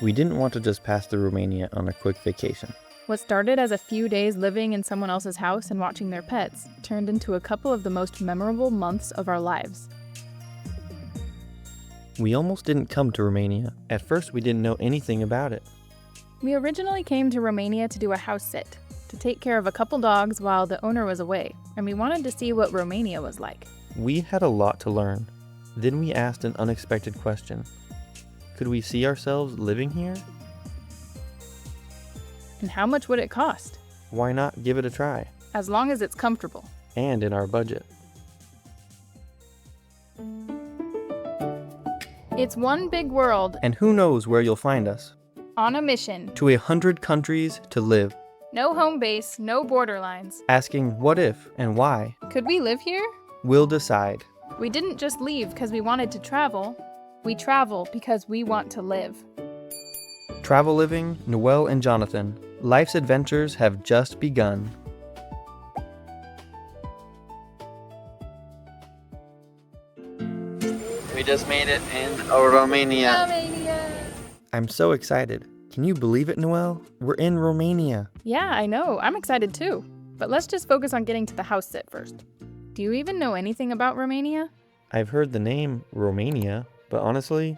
We didn't want to just pass through Romania on a quick vacation. What started as a few days living in someone else's house and watching their pets turned into a couple of the most memorable months of our lives. We almost didn't come to Romania. At first, we didn't know anything about it. We originally came to Romania to do a house sit, to take care of a couple dogs while the owner was away, and we wanted to see what Romania was like. We had a lot to learn. Then we asked an unexpected question. Could we see ourselves living here? And how much would it cost? Why not give it a try? As long as it's comfortable. And in our budget. It's one big world. And who knows where you'll find us? On a mission. To 100 countries to live. No home base, no borderlines. Asking what if and why. Could we live here? We'll decide. We didn't just leave because we wanted to travel. We travel because we want to live. Travel Living, Noelle and Jonathan. Life's adventures have just begun. We just made it in Romania. I'm so excited. Can you believe it, Noelle? We're in Romania. Yeah, I know. I'm excited too. But let's just focus on getting to the house sit first. Do you even know anything about Romania? I've heard the name Romania, but honestly,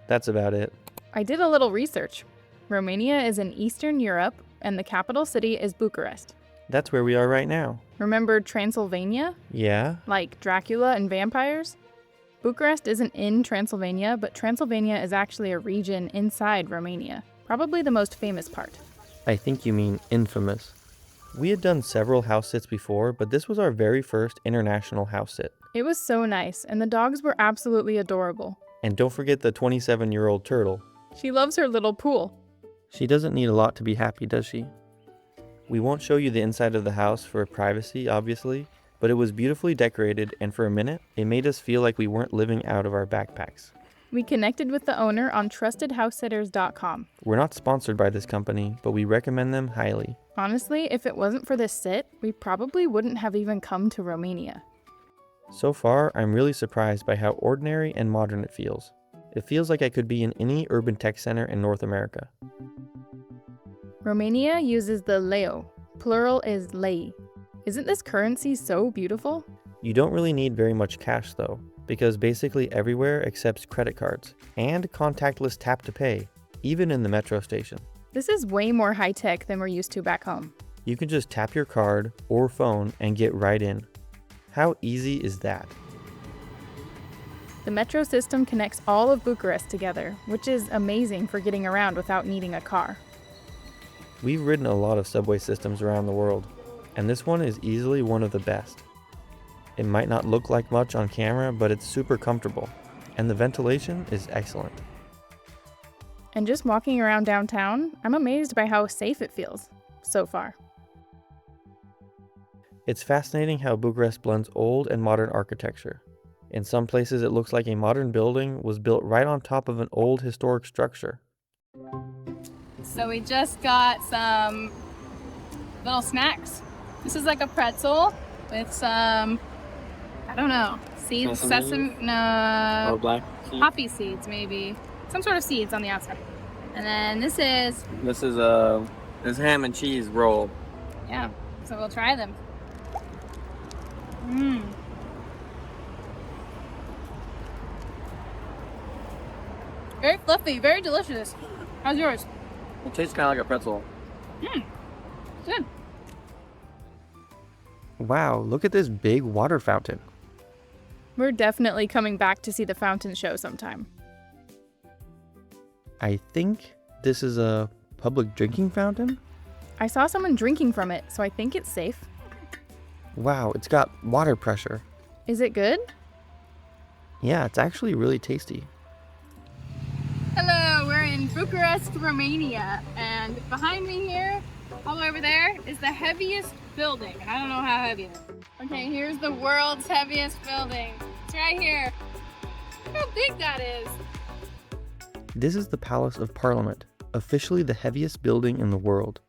that's about it. I did a little research. Romania is in Eastern Europe, and the capital city is Bucharest. That's where we are right now. Remember Transylvania? Yeah? Like Dracula and vampires? Bucharest isn't in Transylvania, but Transylvania is actually a region inside Romania. Probably the most famous part. I think you mean infamous. We had done several house sits before, but this was our very first international house sit. It was so nice, and the dogs were absolutely adorable. And don't forget the 27-year-old turtle. She loves her little pool. She doesn't need a lot to be happy, does she? We won't show you the inside of the house for privacy, obviously, but it was beautifully decorated, and for a minute, it made us feel like we weren't living out of our backpacks. We connected with the owner on trustedhousesitters.com. We're not sponsored by this company, but we recommend them highly. Honestly, if it wasn't for this sit, we probably wouldn't have even come to Romania. So far, I'm really surprised by how ordinary and modern it feels. It feels like I could be in any urban tech center in North America. Romania uses the leu. Plural is lei. Isn't this currency so beautiful? You don't really need very much cash though, because basically everywhere accepts credit cards and contactless tap to pay, even in the metro station. This is way more high-tech than we're used to back home. You can just tap your card or phone and get right in. How easy is that? The metro system connects all of Bucharest together, which is amazing for getting around without needing a car. We've ridden a lot of subway systems around the world, and this one is easily one of the best. It might not look like much on camera, but it's super comfortable, and the ventilation is excellent. And just walking around downtown, I'm amazed by how safe it feels so far. It's fascinating how Bucharest blends old and modern architecture. In some places, it looks like a modern building was built right on top of an old historic structure. So we just got some little snacks. This is like a pretzel with some, I don't know, seeds, sesame, no, black seed. poppy seeds maybe. Some sort of seeds on the outside. And then this is, This is ham and cheese roll. yeah, so we'll try them. Very fluffy, very delicious. How's yours? It tastes kind of like a pretzel. Good. Wow, look at this big water fountain. We're definitely coming back to see the fountain show sometime. I think this is a public drinking fountain? I saw someone drinking from it, so I think it's safe. Wow, it's got water pressure. Is it good? Yeah, it's actually really tasty. Hello, we're in Bucharest, Romania, and behind me here, all the way over there, is the heaviest building. I don't know how heavy it is. Okay, here's the world's heaviest building. It's right here. Look how big that is. This is the Palace of Parliament, officially the heaviest building in the world.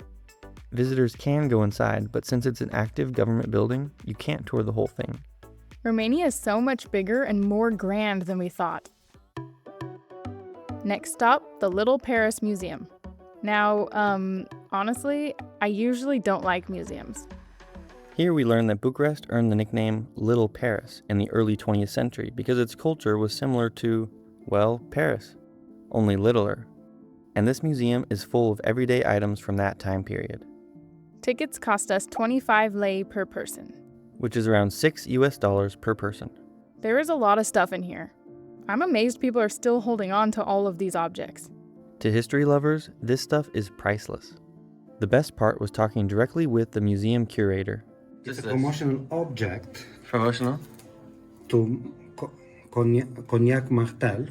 Visitors can go inside, but since it's an active government building, you can't tour the whole thing. Romania is so much bigger and more grand than we thought. Next stop, the Little Paris Museum. Now, honestly, I usually don't like museums. Here we learn that Bucharest earned the nickname Little Paris in the early 20th century because its culture was similar to, well, Paris, only littler. And this museum is full of everyday items from that time period, Tickets cost us 25 lei per person. which is around $6 per person. There is a lot of stuff in here. I'm amazed people are still holding on to all of these objects. To history lovers, this stuff is priceless. The best part was talking directly with the museum curator. It's a promotional object Promotional? to Cognac Martel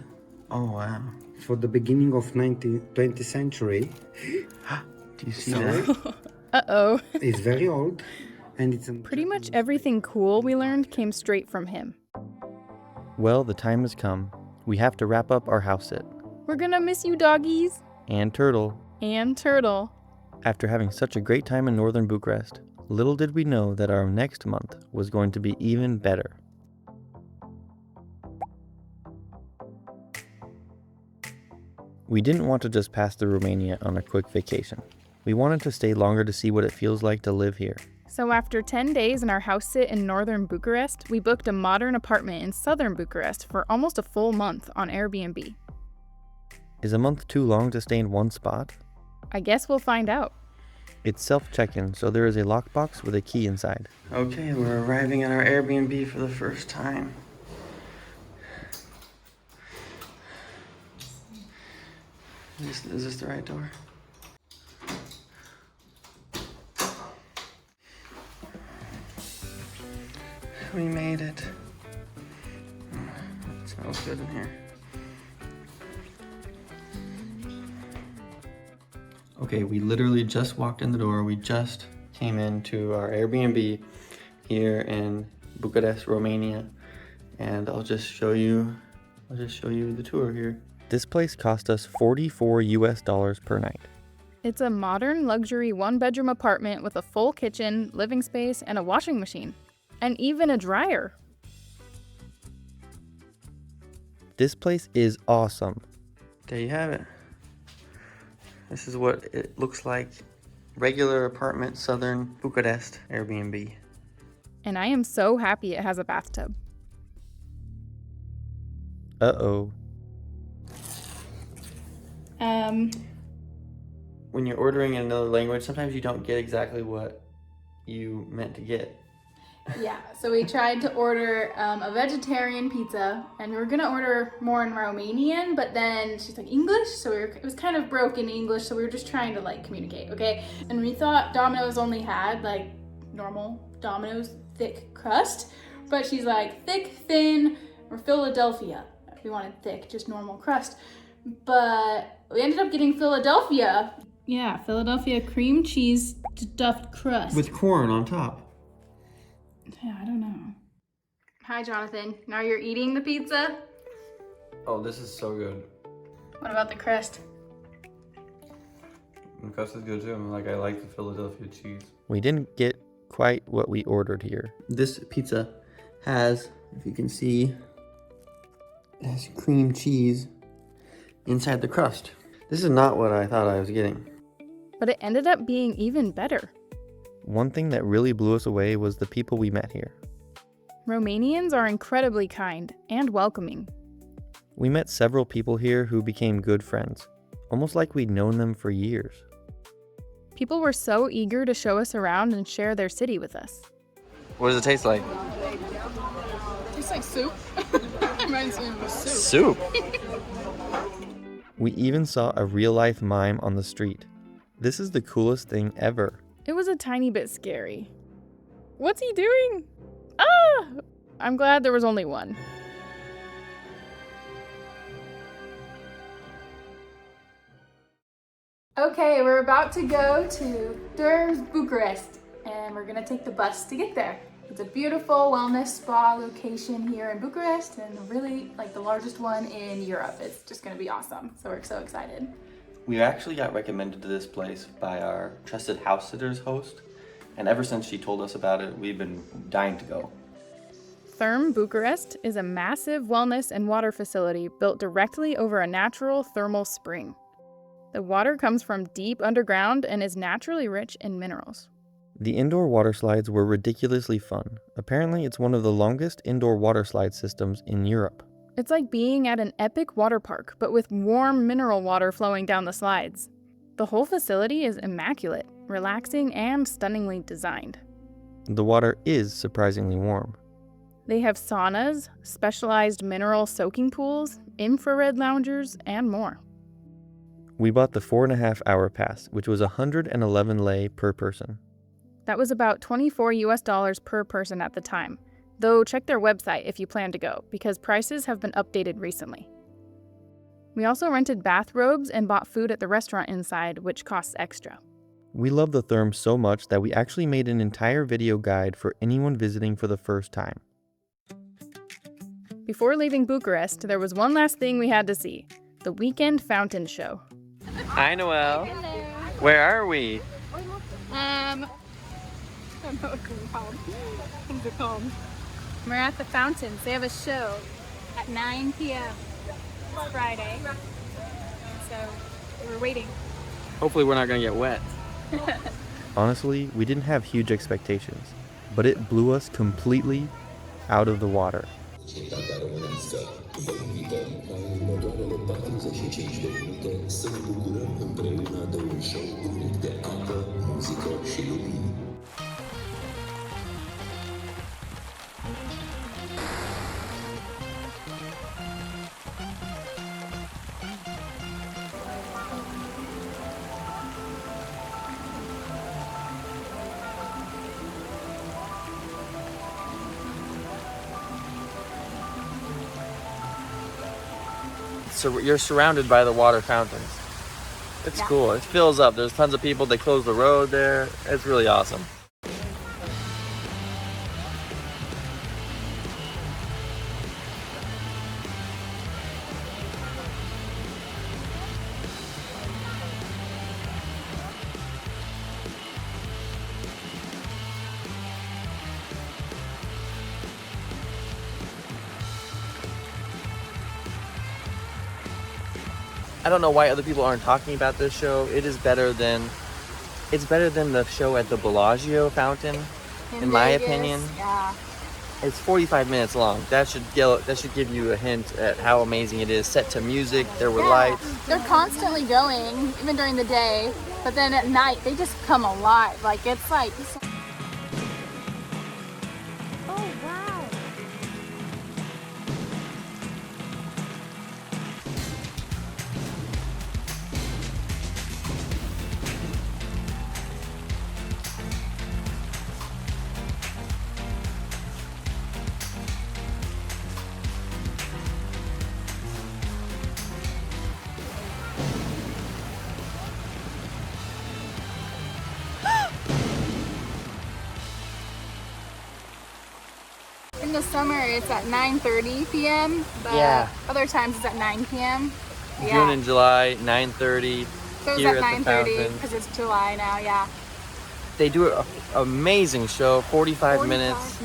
Oh, wow. for the beginning of 20th century. Do you see Sorry. that? Uh-oh. It's very old, and it's Pretty much everything cool we learned came straight from him. Well, the time has come. We have to wrap up our house sit. We're gonna miss you, doggies. And Turtle. And Turtle. After having such a great time in northern Bucharest, little did we know that our next month was going to be even better. We didn't want to just pass through Romania on a quick vacation. We wanted to stay longer to see what it feels like to live here. So after 10 days in our house sit in northern Bucharest, we booked a modern apartment in southern Bucharest for almost a full month on Airbnb. Is a month too long to stay in one spot? I guess we'll find out. It's self-check-in, so there is a lockbox with a key inside. Okay, we're arriving at our Airbnb for the first time. Is this the right door? We made it. It smells good in here. Okay, we literally just walked in the door. We just came into our Airbnb here in Bucharest, Romania, and I'll just show you the tour here. This place cost us $44 per night. It's a modern luxury one-bedroom apartment with a full kitchen, living space, and a washing machine. And even a dryer. This place is awesome. There you have it. This is what it looks like. Regular apartment, southern Bucharest Airbnb. And I am so happy it has a bathtub. Uh-oh. When you're ordering in another language, sometimes you don't get exactly what you meant to get. Yeah, so we tried to order a vegetarian pizza, and we were gonna order more in Romanian, but then she's like English, so it was kind of broken English, so we were just trying to like communicate, okay? And we thought Domino's only had like normal Domino's thick crust, but she's like thick, thin, or Philadelphia. We wanted thick, just normal crust, but we ended up getting Philadelphia. Yeah, Philadelphia cream cheese stuffed crust. With corn on top. Yeah, I don't know. Hi, Jonathan. Now you're eating the pizza? Oh, this is so good. What about the crust? The crust is good too. I like the Philadelphia cheese. We didn't get quite what we ordered here. This pizza has, if you can see, it has cream cheese inside the crust. This is not what I thought I was getting. But it ended up being even better. One thing that really blew us away was the people we met here. Romanians are incredibly kind and welcoming. We met several people here who became good friends, almost like we'd known them for years. People were so eager to show us around and share their city with us. What does it taste like? Tastes like soup. Reminds me of soup. Soup. We even saw a real-life mime on the street. This is the coolest thing ever. It was a tiny bit scary. What's he doing? Ah! I'm glad there was only one. Okay, we're about to go to Durms, Bucharest, and we're gonna take the bus to get there. It's a beautiful wellness spa location here in Bucharest, and really like the largest one in Europe. It's just gonna be awesome, so we're so excited. We actually got recommended to this place by our trusted house sitters host, and ever since she told us about it, we've been dying to go. Therm Bucharest is a massive wellness and water facility built directly over a natural thermal spring. The water comes from deep underground and is naturally rich in minerals. The indoor water slides were ridiculously fun. Apparently, it's one of the longest indoor water slide systems in Europe. It's like being at an epic water park, but with warm mineral water flowing down the slides. The whole facility is immaculate, relaxing, and stunningly designed. The water is surprisingly warm. They have saunas, specialized mineral soaking pools, infrared loungers, and more. We bought the 4.5-hour pass, which was 111 lei per person. That was about $24 per person at the time, though check their website if you plan to go, because prices have been updated recently. We also rented bathrobes and bought food at the restaurant inside, which costs extra. We love the Therm so much that we actually made an entire video guide for anyone visiting for the first time. Before leaving Bucharest, there was one last thing we had to see: the weekend fountain show. Hi, Noelle. Where are we? I don't know what they're called. Things are called. We're at the fountains. They have a show at 9 p.m. It's Friday. So we're waiting. Hopefully we're not gonna get wet. Honestly, we didn't have huge expectations, but it blew us completely out of the water. So you're surrounded by the water fountains. It's cool. It fills up. There's tons of people. They close the road there. It's really awesome. I don't know why other people aren't talking about this show. It's better than the show at the Bellagio fountain, in my opinion. Yeah. It's 45 minutes long. That should give you a hint at how amazing it is. Set to music, there were lights. They're constantly going, even during the day. But then at night, they just come alive. Like, it's like... Oh, wow. In the summer, it's at 9:30 p.m. But Yeah. other times it's at 9 p.m. June and July, 9:30. So it's here at at the 9:30 fountain. because it's July now. Yeah. They do an amazing show, 45 minutes.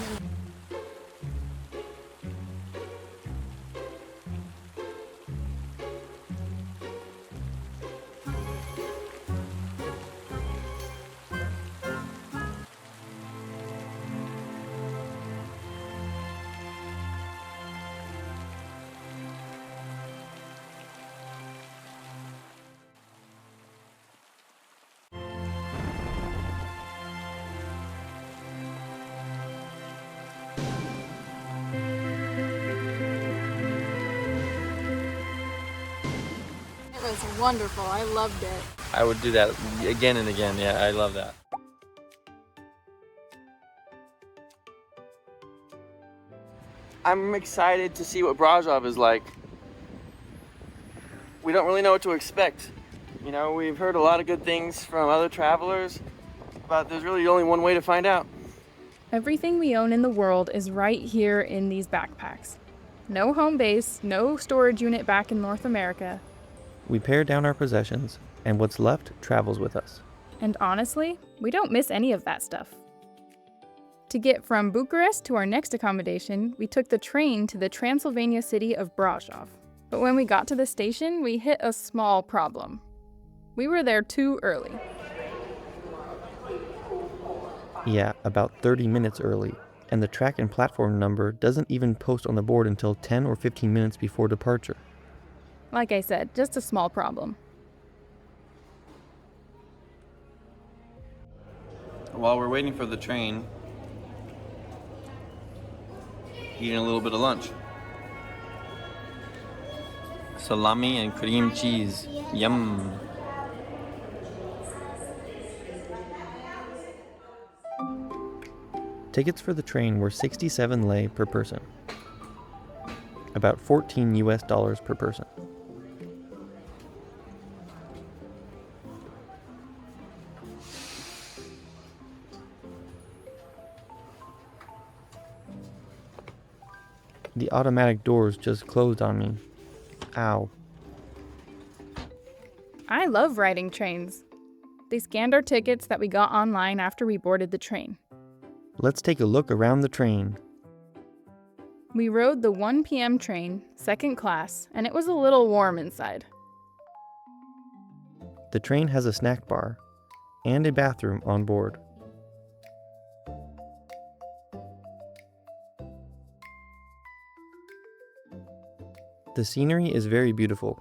It was wonderful. I loved it. I would do that again and again. Yeah, I love that. I'm excited to see what Brasov is like. We don't really know what to expect. You know, we've heard a lot of good things from other travelers, but there's really only one way to find out. Everything we own in the world is right here in these backpacks. No home base, no storage unit back in North America. We pare down our possessions, and what's left travels with us. And honestly, we don't miss any of that stuff. To get from Bucharest to our next accommodation, we took the train to the Transylvania city of Brasov. But when we got to the station, we hit a small problem. We were there too early. Yeah, about 30 minutes early, and the track and platform number doesn't even post on the board until 10 or 15 minutes before departure. Like I said, just a small problem. While we're waiting for the train, eating a little bit of lunch. Salami and cream cheese. Yum. Tickets for the train were 67 lei per person, about $14 per person. The automatic doors just closed on me. Ow. I love riding trains. They scanned our tickets that we got online after we boarded the train. Let's take a look around the train. We rode the 1 p.m. train, second class, and it was a little warm inside. The train has a snack bar and a bathroom on board. The scenery is very beautiful.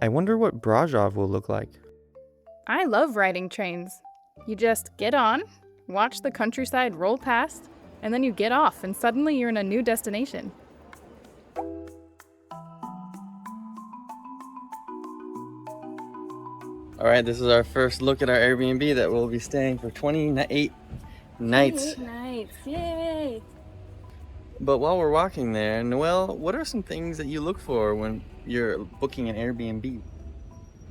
I wonder what Brasov will look like. I love riding trains. You just get on, watch the countryside roll past, and then you get off and suddenly you're in a new destination. All right, this is our first look at our Airbnb that we'll be staying for 28 nights. 28 nights, yay! But while we're walking there, Noelle, what are some things that you look for when you're booking an Airbnb?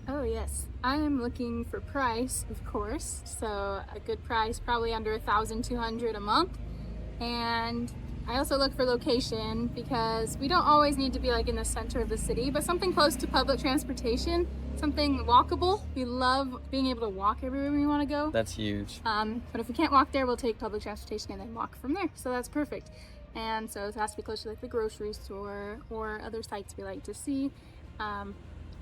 Oh yes, I am looking for price, of course. So a good price, probably under $1,200 a month. And I also look for location because we don't always need to be like in the center of the city, but something close to public transportation, something walkable. We love being able to walk everywhere we want to go. That's huge. But if we can't walk there, we'll take public transportation and then walk from there. So that's perfect. And so it has to be close to like the grocery store or other sites we like to see.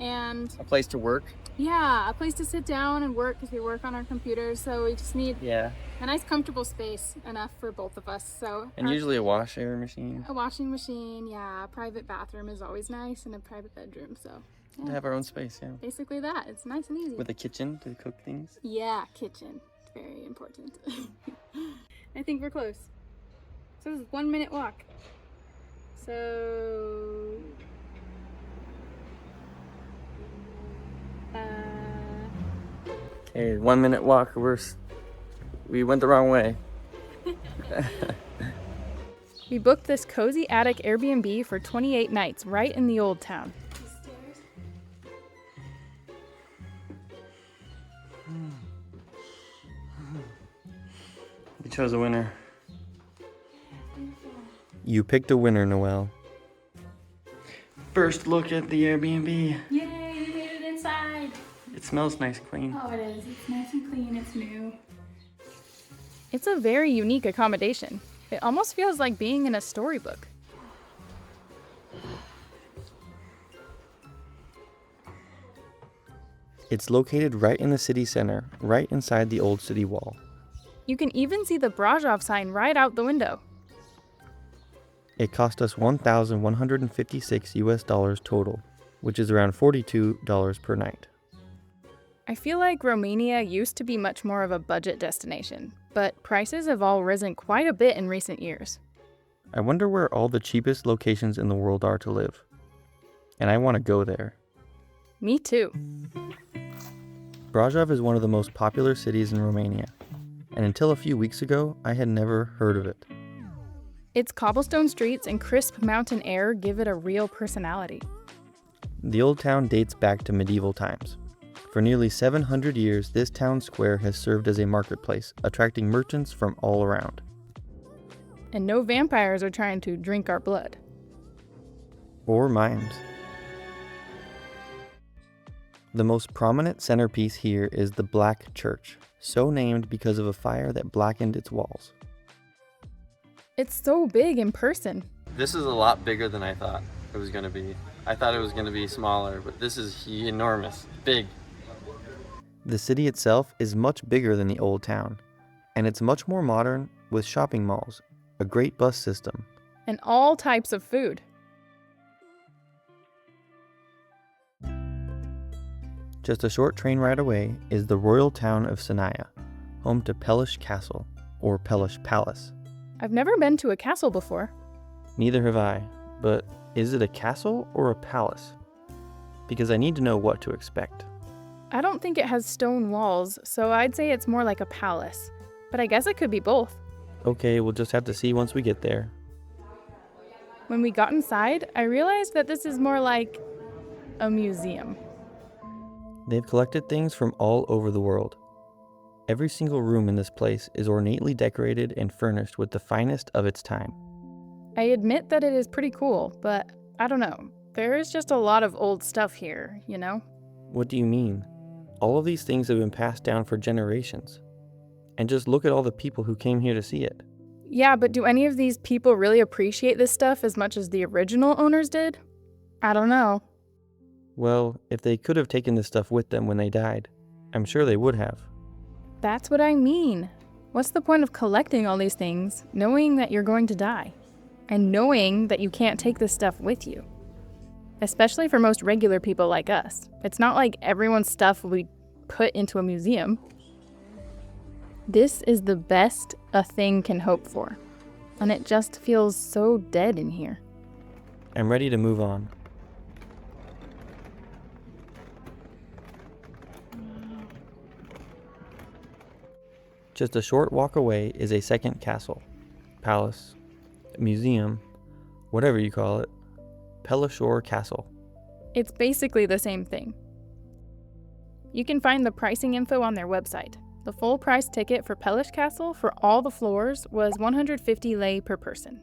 And A place to work. yeah, a place to sit down and work because we work on our computers. So we just need Yeah. a nice comfortable space, enough for both of us. So And usually a washer machine. a washing machine, yeah, a private bathroom is always nice, and a private bedroom. So To yeah, have our own space, yeah. basically that. It's nice and easy. With a kitchen to cook things. Yeah, kitchen. It's very important. I think we're close. So this is 1 minute walk. So Okay, 1 minute walk. We went the wrong way. We booked this cozy attic Airbnb for 28 nights right in the old town. We chose a winner. You picked a winner, Noelle. First look at the Airbnb. yay, we made it inside. It smells nice, clean. Oh, it is. It's nice and clean. It's new. It's a very unique accommodation. It almost feels like being in a storybook. It's located right in the city center, right inside the old city wall. You can even see the Brasov sign right out the window. It cost us $1,156 total, which is around $42 per night. I feel like Romania used to be much more of a budget destination, but prices have all risen quite a bit in recent years. I wonder where all the cheapest locations in the world are to live. And I want to go there. Me too. Brasov is one of the most popular cities in Romania, and until a few weeks ago, I had never heard of it. Its cobblestone streets and crisp mountain air give it a real personality. The old town dates back to medieval times. For nearly 700 years, this town square has served as a marketplace, attracting merchants from all around. And no vampires are trying to drink our blood. Or mimes. The most prominent centerpiece here is the Black Church, so named because of a fire that blackened its walls. It's so big in person. This is a lot bigger than I thought it was going to be. I thought it was going to be smaller, but this is enormous, big. The city itself is much bigger than the old town, and it's much more modern with shopping malls, a great bus system, And all types of food. Just a short train ride away is the royal town of Sanaya, home to Pelish Castle, or Pelish Palace. I've never been to a castle before. Neither have I, but is it a castle or a palace? Because I need to know what to expect. I don't think it has stone walls, so I'd say it's more like a palace. But I guess it could be both. Okay, we'll just have to see once we get there. When we got inside, I realized that this is more like a museum. They've collected things from all over the world. Every single room in this place is ornately decorated and furnished with the finest of its time. I admit that it is pretty cool, but I don't know. There is just a lot of old stuff here, you know? What do you mean? All of these things have been passed down for generations. And just look at all the people who came here to see it. Yeah, but do any of these people really appreciate this stuff as much as the original owners did? I don't know. Well, if they could have taken this stuff with them when they died, I'm sure they would have. That's what I mean. What's the point of collecting all these things, knowing that you're going to die? And knowing that you can't take this stuff with you? Especially for most regular people like us. It's not like everyone's stuff will be put into a museum. This is the best a thing can hope for. And it just feels so dead in here. I'm ready to move on. Just a short walk away is a second castle, palace, museum, whatever you call it, Pelishore Castle. It's basically the same thing. You can find the pricing info on their website. The full price ticket for Pelish Castle for all the floors was 150 lei per person.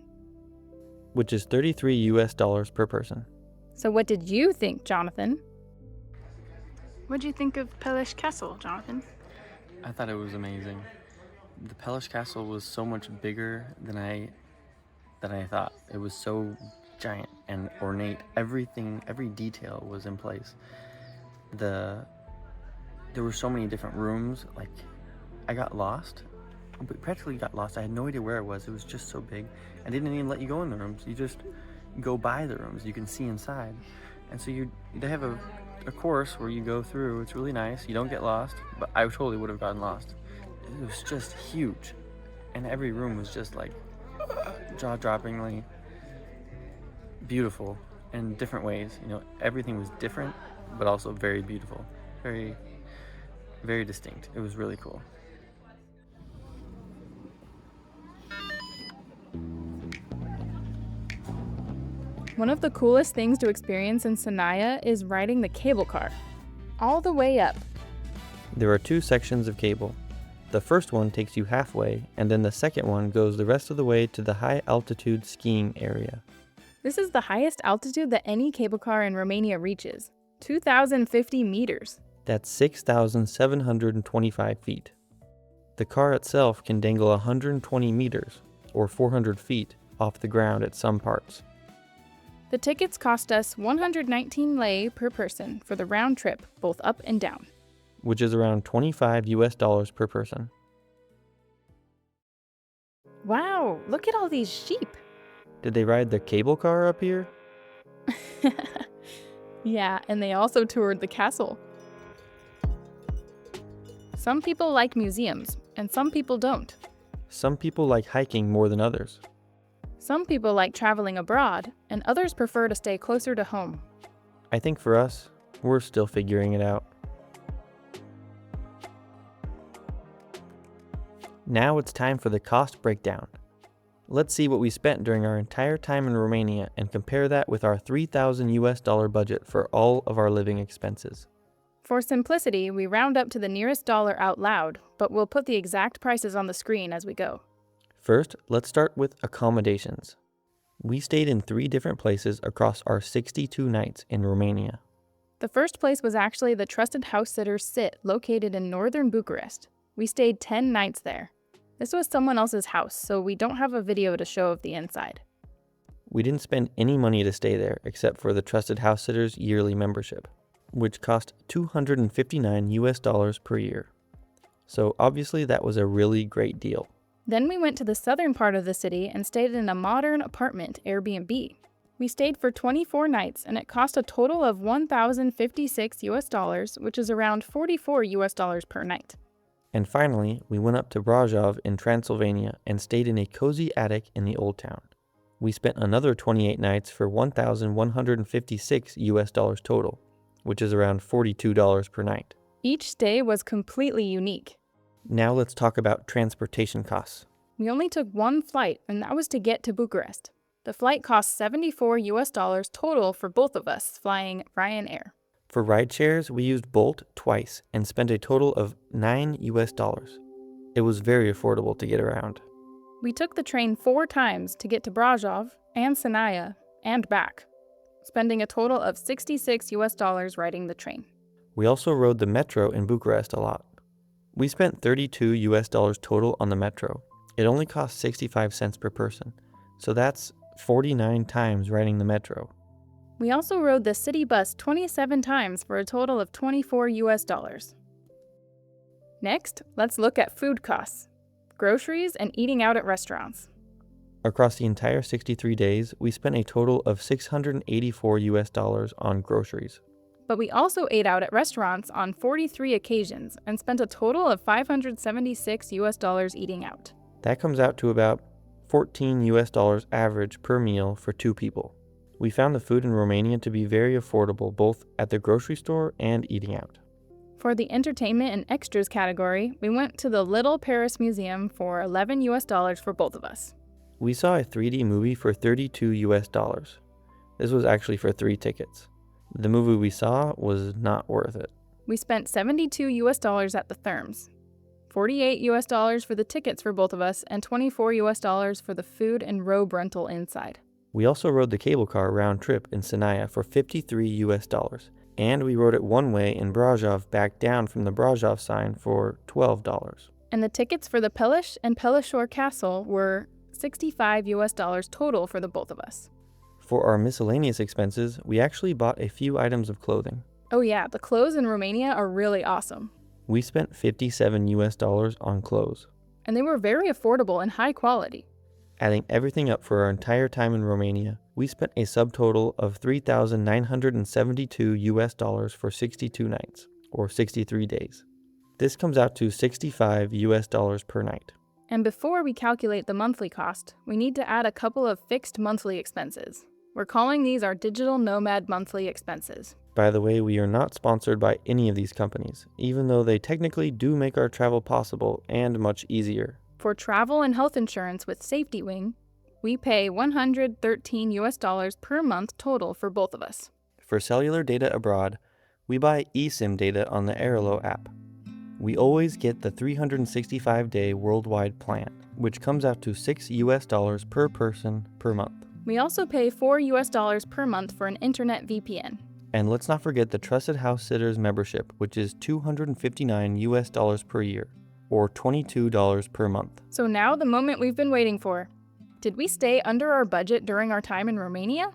Which is $33 per person. So what did you think, Jonathan? What'd you think of Pelish Castle, Jonathan? I thought it was amazing. The Pelish Castle was so much bigger than I thought. It was so giant and ornate. Everything, every detail was in place. There were so many different rooms. Like, I got lost. I practically got lost. I had no idea where I was. It was just so big. I didn't even let you go in the rooms. You just go by the rooms. You can see inside. And so they have a course where you go through. It's really nice. You don't get lost, but I totally would have gotten lost. It was just huge. And every room was just like jaw-droppingly beautiful in different ways. You know, everything was different, but also very beautiful. Very, very distinct. It was really cool. One of the coolest things to experience in Sanaya is riding the cable car. All the way up. There are two sections of cable. The first one takes you halfway, and then the second one goes the rest of the way to the high altitude skiing area. This is the highest altitude that any cable car in Romania reaches. 2,050 meters. That's 6,725 feet. The car itself can dangle 120 meters, or 400 feet, off the ground at some parts. The tickets cost us 119 lei per person for the round trip, both up and down. Which is around $25 per person. Wow, look at all these sheep. Did they ride the cable car up here? Yeah, and they also toured the castle. Some people like museums, and some people don't. Some people like hiking more than others. Some people like traveling abroad, and others prefer to stay closer to home. I think for us, we're still figuring it out. Now it's time for the cost breakdown. Let's see what we spent during our entire time in Romania and compare that with our $3,000 budget for all of our living expenses. For simplicity, we round up to the nearest dollar out loud, but we'll put the exact prices on the screen as we go. First, let's start with accommodations. We stayed in 3 different places across our 62 nights in Romania. The first place was actually the Trusted House Sitters Sit, located in northern Bucharest. We stayed 10 nights there. This was someone else's house, so we don't have a video to show of the inside. We didn't spend any money to stay there except for the Trusted House Sitters yearly membership, which cost $259 per year. So obviously that was a really great deal. Then we went to the southern part of the city and stayed in a modern apartment Airbnb. We stayed for 24 nights and it cost a total of $1,056, which is around $44 per night. And finally, we went up to Brasov in Transylvania and stayed in a cozy attic in the Old Town. We spent another 28 nights for $1,156 total, which is around $42 per night. Each stay was completely unique. Now let's talk about transportation costs. We only took one flight, and that was to get to Bucharest. The flight cost $74 total for both of us, flying Ryanair. For ride shares, we used Bolt twice and spent a total of $9. It was very affordable to get around. We took the train 4 times to get to Brasov and Sinaia and back, spending a total of $66 riding the train. We also rode the metro in Bucharest a lot. We spent $32 total on the metro. It only cost 65 cents per person, so that's 49 times riding the metro. We also rode the city bus 27 times for a total of $24. Next, let's look at food costs, groceries, and eating out at restaurants. Across the entire 63 days, we spent a total of $684 on groceries. But we also ate out at restaurants on 43 occasions and spent a total of $576 eating out. That comes out to about $14 average per meal for 2 people. We found the food in Romania to be very affordable both at the grocery store and eating out. For the entertainment and extras category, we went to the Little Paris Museum for $11 for both of us. We saw a 3D movie for $32. This was actually for 3 tickets. The movie we saw was not worth it. We spent $72 at the Thermes, $48 for the tickets for both of us, and $24 for the food and robe rental inside. We also rode the cable car round trip in Sinaia for $53, and we rode it one way in Brasov back down from the Brasov sign for $12. And the tickets for the Pelish and Pelishor Castle were $65 total for the both of us. For our miscellaneous expenses, we actually bought a few items of clothing. Oh yeah, the clothes in Romania are really awesome. We spent $57 on clothes. And they were very affordable and high quality. Adding everything up for our entire time in Romania, we spent a subtotal of $3,972 for 62 nights, or 63 days. This comes out to $65 per night. And before we calculate the monthly cost, we need to add a couple of fixed monthly expenses. We're calling these our digital nomad monthly expenses. By the way, we are not sponsored by any of these companies, even though they technically do make our travel possible and much easier. For travel and health insurance with Safety Wing, we pay $113 per month total for both of us. For cellular data abroad, we buy eSIM data on the Airlo app. We always get the 365-day worldwide plan, which comes out to $6 per person per month. We also pay $4 per month for an internet VPN. And let's not forget the Trusted House Sitters membership, which is $259 per year, or $22 per month. So now the moment we've been waiting for. Did we stay under our budget during our time in Romania?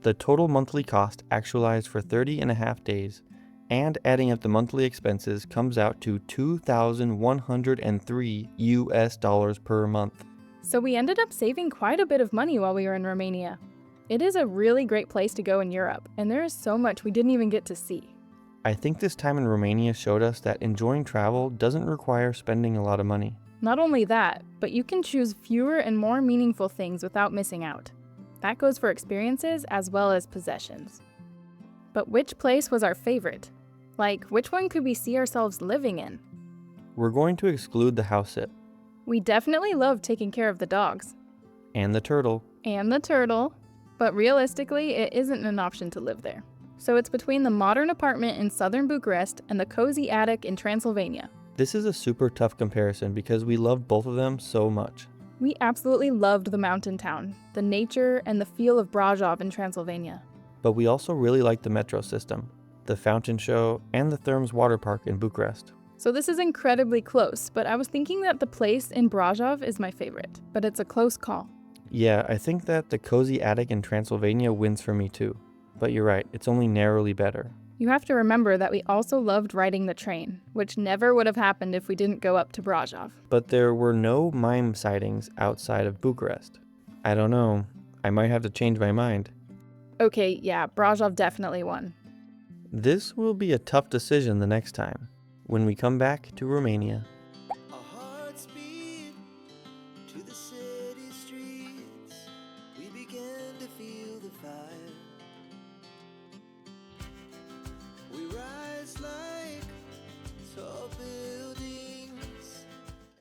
The total monthly cost actualized for 30.5 days, and adding up the monthly expenses comes out to $2,103 per month. So we ended up saving quite a bit of money while we were in Romania. It is a really great place to go in Europe, and there is so much we didn't even get to see. I think this time in Romania showed us that enjoying travel doesn't require spending a lot of money. Not only that, but you can choose fewer and more meaningful things without missing out. That goes for experiences as well as possessions. But which place was our favorite? Like, which one could we see ourselves living in? We're going to exclude the house sit. We definitely love taking care of the dogs. And the turtle. And the turtle. But realistically, it isn't an option to live there. So it's between the modern apartment in southern Bucharest and the cozy attic in Transylvania. This is a super tough comparison because we loved both of them so much. We absolutely loved the mountain town, the nature, and the feel of Brasov in Transylvania. But we also really liked the metro system, the fountain show, and the Thermes water park in Bucharest. So this is incredibly close, but I was thinking that the place in Brasov is my favorite, but it's a close call. Yeah, I think that the cozy attic in Transylvania wins for me too. But you're right, it's only narrowly better. You have to remember that we also loved riding the train, which never would have happened if we didn't go up to Brasov. But there were no mime sightings outside of Bucharest. I don't know, I might have to change my mind. Okay, yeah, Brasov definitely won. This will be a tough decision the next time, when we come back to Romania.